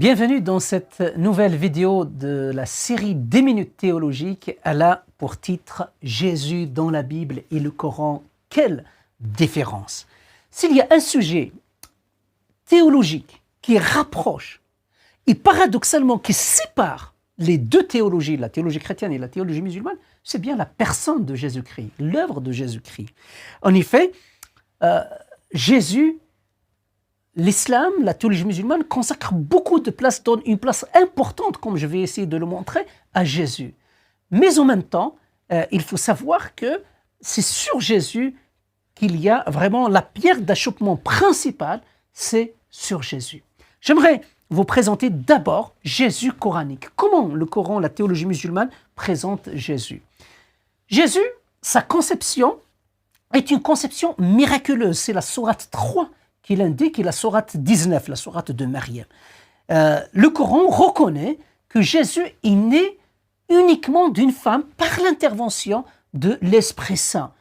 Bienvenue dans cette nouvelle vidéo de la série des minutes théologiques. Elle a pour titre « Jésus dans la Bible et le Coran, quelle différence ?» S'il y a un sujet théologique qui rapproche et paradoxalement qui sépare les deux théologies, la théologie chrétienne et la théologie musulmane, c'est bien la personne de Jésus-Christ, l'œuvre de Jésus-Christ. En effet, Jésus, l'islam, la théologie musulmane consacre beaucoup de place, donne une place importante, comme je vais essayer de le montrer, à Jésus. Mais en même temps, il faut savoir que c'est sur Jésus qu'il y a vraiment la pierre d'achoppement principale, c'est sur Jésus. J'aimerais vous présenter d'abord Jésus coranique. Comment le Coran, la théologie musulmane, présente Jésus? Jésus, sa conception est une conception miraculeuse. C'est la sourate 3 qui l'indique et la sourate 19, la sourate de Maryam. Le Coran reconnaît que Jésus est né uniquement d'une femme par l'intervention de l'Esprit Saint.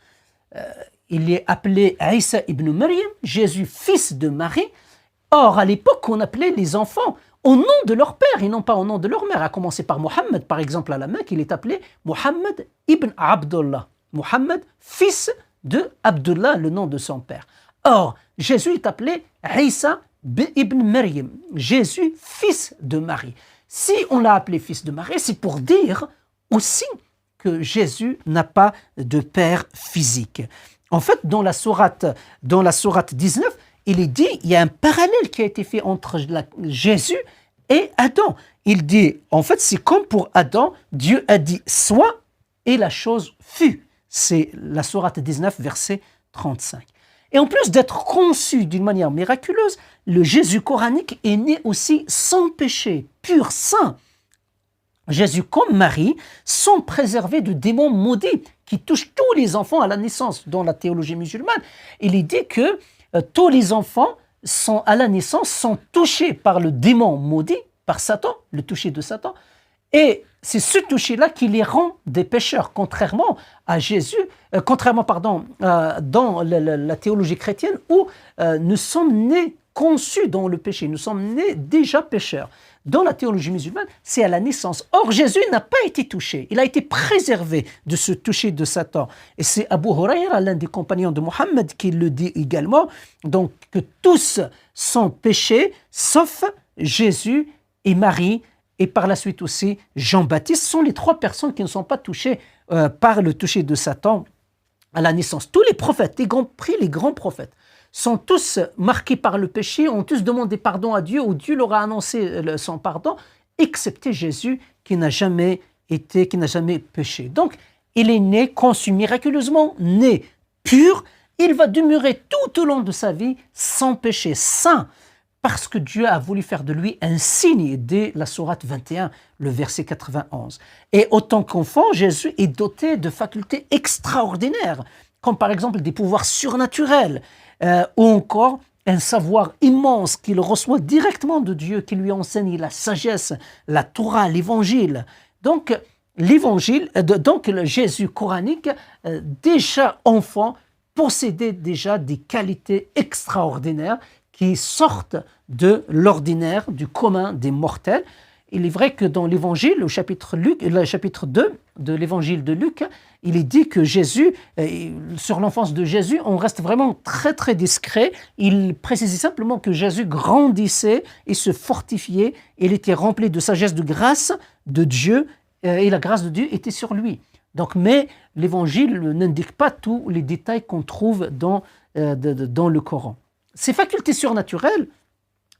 Il est appelé Isa ibn Maryam, Jésus fils de Marie. Or, à l'époque, on appelait les enfants au nom de leur père et non pas au nom de leur mère. À commencer par Mohammed, par exemple, à la Mecque, il est appelé Mohammed ibn Abdullah. Mohammed, fils de Abdullah, le nom de son père. Or, Jésus est appelé Isa ibn Maryam, Jésus, fils de Marie. Si on l'a appelé fils de Marie, c'est pour dire aussi que Jésus n'a pas de père physique. En fait, dans la sourate 19, il est dit, il y a un parallèle qui a été fait entre Jésus et Adam. Il dit, en fait, c'est comme pour Adam, Dieu a dit « soit » et la chose fut. C'est la sourate 19, verset 35. Et en plus d'être conçu d'une manière miraculeuse, le Jésus coranique est né aussi sans péché, pur, saint. Jésus, comme Marie, sont préservés de démons maudits qui touchent tous les enfants à la naissance. Dans la théologie musulmane, il est dit que tous les enfants à la naissance sont touchés par le démon maudit, par Satan, le toucher de Satan. Et c'est ce toucher-là qui les rend des pécheurs, contrairement à Jésus, dans la théologie chrétienne où nous sommes nés conçus dans le péché, nous sommes nés déjà pécheurs. Dans la théologie musulmane, c'est à la naissance. Or, Jésus n'a pas été touché, il a été préservé de ce toucher de Satan. Et c'est Abu Huraïra, l'un des compagnons de Mohammed, qui le dit également, donc que tous sont péchés, sauf Jésus et Marie, et par la suite aussi Jean-Baptiste, sont les trois personnes qui ne sont pas touchées par le toucher de Satan à la naissance. Tous les prophètes, y compris les grands prophètes, sont tous marqués par le péché, ont tous demandé pardon à Dieu, ou Dieu leur a annoncé son pardon, excepté Jésus qui n'a jamais péché. Donc, il est né, conçu miraculeusement, né pur, il va demeurer tout au long de sa vie sans péché, saint, parce que Dieu a voulu faire de lui un signe dès la sourate 21, le verset 91. Et autant qu'enfant, Jésus est doté de facultés extraordinaires, comme par exemple des pouvoirs surnaturels, ou encore un savoir immense qu'il reçoit directement de Dieu, qui lui enseigne la sagesse, la Torah, l'évangile. Donc, le Jésus coranique, déjà enfant, possédait déjà des qualités extraordinaires qui sortent de l'ordinaire, du commun des mortels. Il est vrai que dans l'évangile, le chapitre 2 de l'évangile de Luc, il est dit que Jésus, sur l'enfance de Jésus, on reste vraiment très très discret. Il précisait simplement que Jésus grandissait et se fortifiait. Il était rempli de sagesse, de grâce de Dieu, et la grâce de Dieu était sur lui. Donc, mais l'évangile n'indique pas tous les détails qu'on trouve dans le Coran. Ces facultés surnaturelles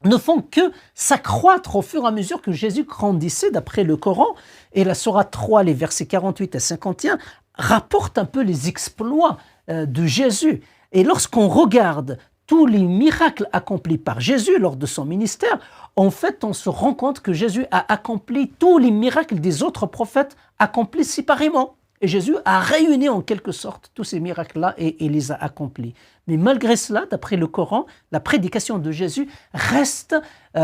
ne font que s'accroître au fur et à mesure que Jésus grandissait, d'après le Coran. Et la sourate 3, les versets 48 à 51, rapportent un peu les exploits de Jésus. Et lorsqu'on regarde tous les miracles accomplis par Jésus lors de son ministère, en fait, on se rend compte que Jésus a accompli tous les miracles des autres prophètes accomplis séparément. Et Jésus a réuni en quelque sorte tous ces miracles-là et les a accomplis. Mais malgré cela, d'après le Coran, la prédication de Jésus reste est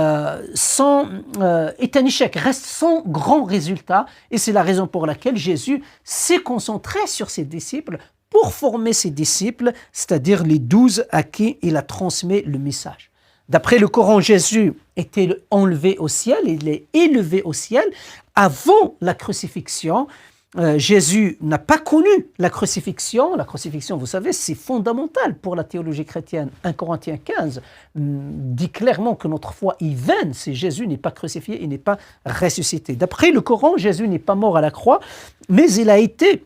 un échec, reste sans grand résultat. Et c'est la raison pour laquelle Jésus s'est concentré sur ses disciples pour former ses disciples, c'est-à-dire les 12 à qui il a transmis le message. D'après le Coran, Jésus était enlevé au ciel, il est élevé au ciel. Avant la crucifixion, Jésus n'a pas connu la crucifixion. La crucifixion, vous savez, c'est fondamental pour la théologie chrétienne. 1 Corinthiens 15 dit clairement que notre foi est vaine si Jésus n'est pas crucifié et n'est pas ressuscité. D'après le Coran, Jésus n'est pas mort à la croix, mais il a été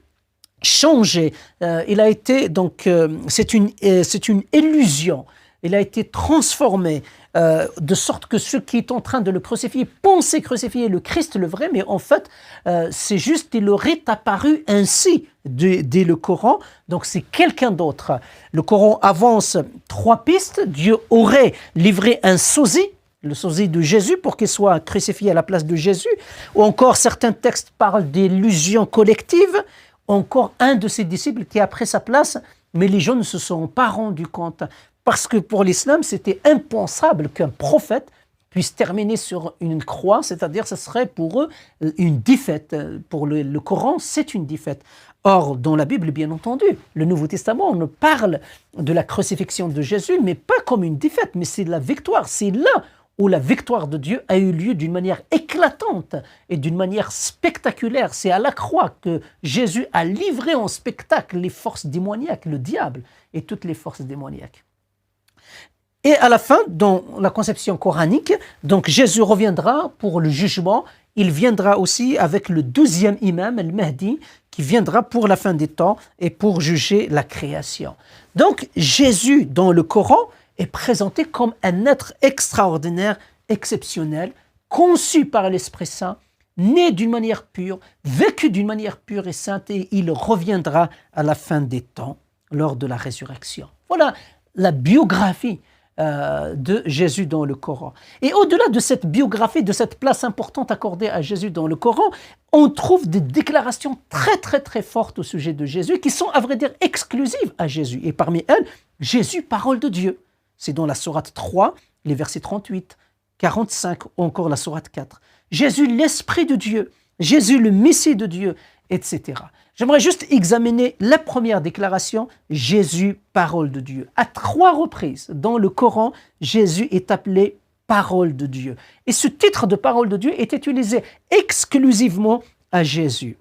changé. Il a été donc c'est une illusion. Il a été transformé de sorte que ceux qui sont en train de le crucifier pensaient crucifier le Christ, le vrai, mais en fait, c'est juste, il leur est apparu ainsi dès le Coran. Donc c'est quelqu'un d'autre. Le Coran avance 3 pistes. Dieu aurait livré un sosie, le sosie de Jésus, pour qu'il soit crucifié à la place de Jésus. Ou encore, certains textes parlent d'illusion collective. Encore un de ses disciples qui a pris sa place, mais les gens ne se sont pas rendus compte. Parce que pour l'islam, c'était impensable qu'un prophète puisse terminer sur une croix, c'est-à-dire ce serait pour eux une défaite. Pour le Coran, c'est une défaite. Or, dans la Bible, bien entendu, le Nouveau Testament, on parle de la crucifixion de Jésus, mais pas comme une défaite, mais c'est la victoire. C'est là où la victoire de Dieu a eu lieu d'une manière éclatante et d'une manière spectaculaire. C'est à la croix que Jésus a livré en spectacle les forces démoniaques, le diable et toutes les forces démoniaques. Et à la fin, dans la conception coranique, donc Jésus reviendra pour le jugement. Il viendra aussi avec le 12e imam, le Mahdi, qui viendra pour la fin des temps et pour juger la création. Donc Jésus, dans le Coran, est présenté comme un être extraordinaire, exceptionnel, conçu par l'Esprit Saint, né d'une manière pure, vécu d'une manière pure et sainte, et il reviendra à la fin des temps, lors de la résurrection. Voilà la biographie de Jésus dans le Coran. Et au-delà de cette biographie, de cette place importante accordée à Jésus dans le Coran, on trouve des déclarations très très très fortes au sujet de Jésus qui sont à vrai dire exclusives à Jésus. Et parmi elles, Jésus, parole de Dieu. C'est dans la sourate 3, les versets 38, 45 ou encore la sourate 4. Jésus, l'Esprit de Dieu. Jésus, le Messie de Dieu, etc. J'aimerais juste examiner la première déclaration, Jésus, parole de Dieu. À 3 reprises dans le Coran, Jésus est appelé parole de Dieu. Et ce titre de parole de Dieu est utilisé exclusivement à Jésus.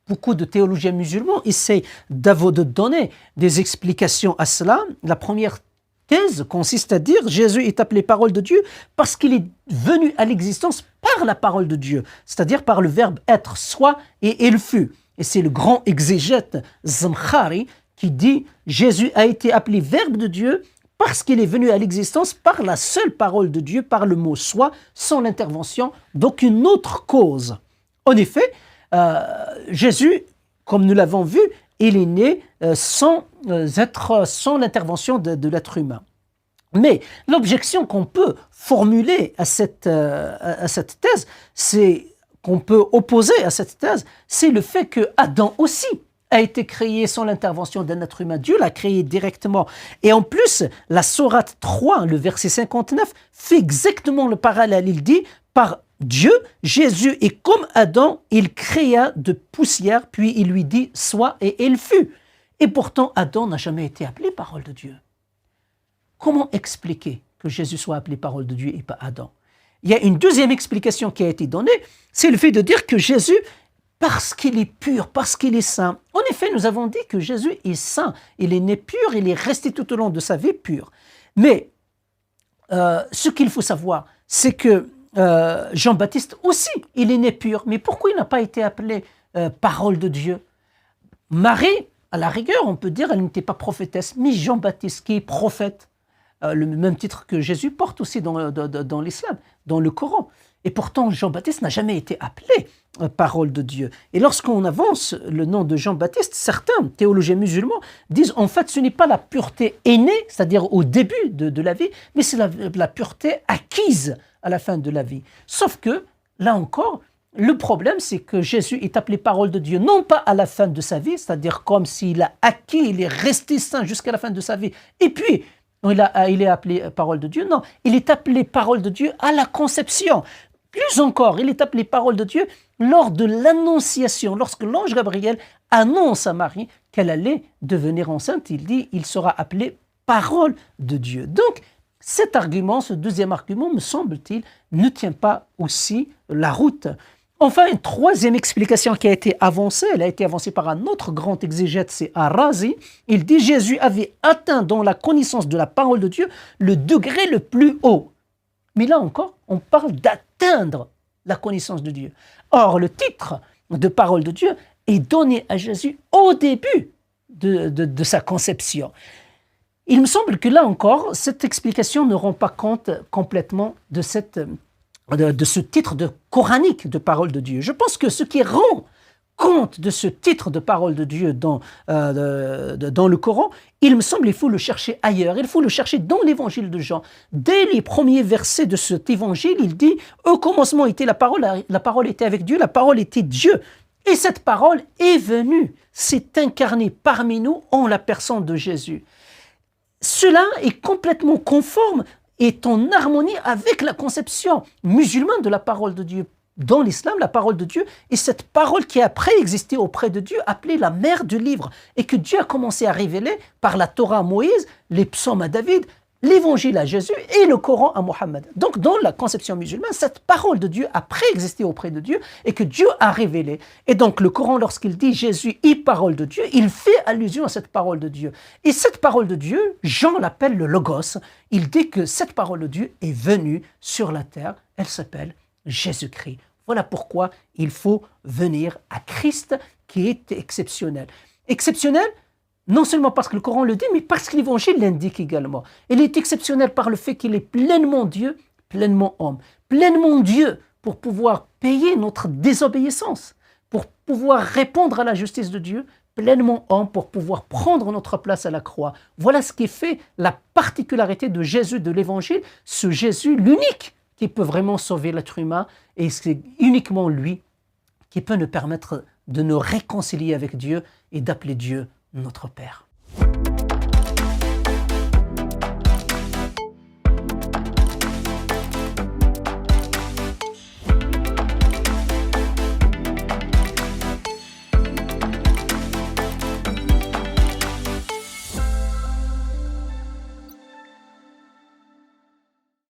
Beaucoup de théologiens musulmans essaient de donner des explications à cela. La première thèse consiste à dire Jésus est appelé parole de Dieu parce qu'il est venu à l'existence par la parole de Dieu, c'est-à-dire par le verbe être, soit et il fut. Et c'est le grand exégète Zamkhari qui dit Jésus a été appelé verbe de Dieu parce qu'il est venu à l'existence par la seule parole de Dieu, par le mot soit, sans l'intervention d'aucune autre cause. En effet, Jésus, comme nous l'avons vu, il est né sans l'intervention de l'être humain. Mais l'objection qu'on peut formuler à cette thèse, qu'on peut opposer à cette thèse, c'est le fait que Adam aussi a été créé sans l'intervention d'un être humain. Dieu l'a créé directement. Et en plus, la sourate 3, le verset 59, fait exactement le parallèle. Il dit, par Dieu, Jésus est comme Adam, il créa de poussière, puis il lui dit « sois » et il fut. Et pourtant, Adam n'a jamais été appelé parole de Dieu. Comment expliquer que Jésus soit appelé parole de Dieu et pas Adam? Il y a une deuxième explication qui a été donnée, c'est le fait de dire que Jésus, parce qu'il est pur, parce qu'il est saint. En effet, nous avons dit que Jésus est saint. Il est né pur, il est resté tout au long de sa vie pur. Mais ce qu'il faut savoir, c'est que Jean-Baptiste aussi, il est né pur. Mais pourquoi il n'a pas été appelé parole de Dieu? Marie, à la rigueur, on peut dire, elle n'était pas prophétesse, mais Jean-Baptiste, qui est prophète, le même titre que Jésus porte aussi dans l'islam, dans le Coran. Et pourtant, Jean-Baptiste n'a jamais été appelé parole de Dieu. Et lorsqu'on avance le nom de Jean-Baptiste, certains théologiens musulmans disent en fait ce n'est pas la pureté innée, c'est-à-dire au début de la vie, mais c'est la pureté acquise à la fin de la vie. Sauf que, là encore, le problème c'est que Jésus est appelé parole de Dieu, non pas à la fin de sa vie, c'est-à-dire comme s'il a acquis, il est resté saint jusqu'à la fin de sa vie, et puis il est appelé parole de Dieu. Non, il est appelé parole de Dieu à la conception. Plus encore, il est appelé parole de Dieu lors de l'annonciation, lorsque l'ange Gabriel annonce à Marie qu'elle allait devenir enceinte, il dit, il sera appelé parole de Dieu. Donc, cet argument, ce deuxième argument, me semble-t-il, ne tient pas aussi la route. Enfin, une troisième explication qui a été avancée, elle a été avancée par un autre grand exégète, c'est Ar-Razi. Il dit Jésus avait atteint dans la connaissance de la parole de Dieu le degré le plus haut. Mais là encore, on parle d'atteindre la connaissance de Dieu. Or, le titre de parole de Dieu est donné à Jésus au début de sa conception. Il me semble que là encore, cette explication ne rend pas compte complètement de ce titre de coranique de parole de Dieu. Je pense que ce qui rend compte de ce titre de parole de Dieu dans le Coran, il me semble qu'il faut le chercher ailleurs. Il faut le chercher dans l'évangile de Jean. Dès les premiers versets de cet évangile, il dit « Au commencement était la parole était avec Dieu, la parole était Dieu. Et cette parole est venue, s'est incarnée parmi nous en la personne de Jésus. » Cela est complètement conforme, est en harmonie avec la conception musulmane de la parole de Dieu. Dans l'islam, la parole de Dieu est cette parole qui a préexisté auprès de Dieu, appelée la mère du livre, et que Dieu a commencé à révéler par la Torah à Moïse, les psaumes à David, l'évangile à Jésus et le Coran à Mohammed. Donc dans la conception musulmane, cette parole de Dieu a préexisté auprès de Dieu et que Dieu a révélé. Et donc le Coran, lorsqu'il dit Jésus est parole de Dieu, il fait allusion à cette parole de Dieu. Et cette parole de Dieu, Jean l'appelle le Logos. Il dit que cette parole de Dieu est venue sur la terre. Elle s'appelle Jésus-Christ. Voilà pourquoi il faut venir à Christ qui est exceptionnel. Exceptionnel, non seulement parce que le Coran le dit, mais parce que l'Évangile l'indique également. Il est exceptionnel par le fait qu'il est pleinement Dieu, pleinement homme. Pleinement Dieu pour pouvoir payer notre désobéissance, pour pouvoir répondre à la justice de Dieu, pleinement homme pour pouvoir prendre notre place à la croix. Voilà ce qui fait la particularité de Jésus de l'Évangile, ce Jésus l'unique qui peut vraiment sauver l'être humain, et c'est uniquement lui qui peut nous permettre de nous réconcilier avec Dieu et d'appeler Dieu notre Père.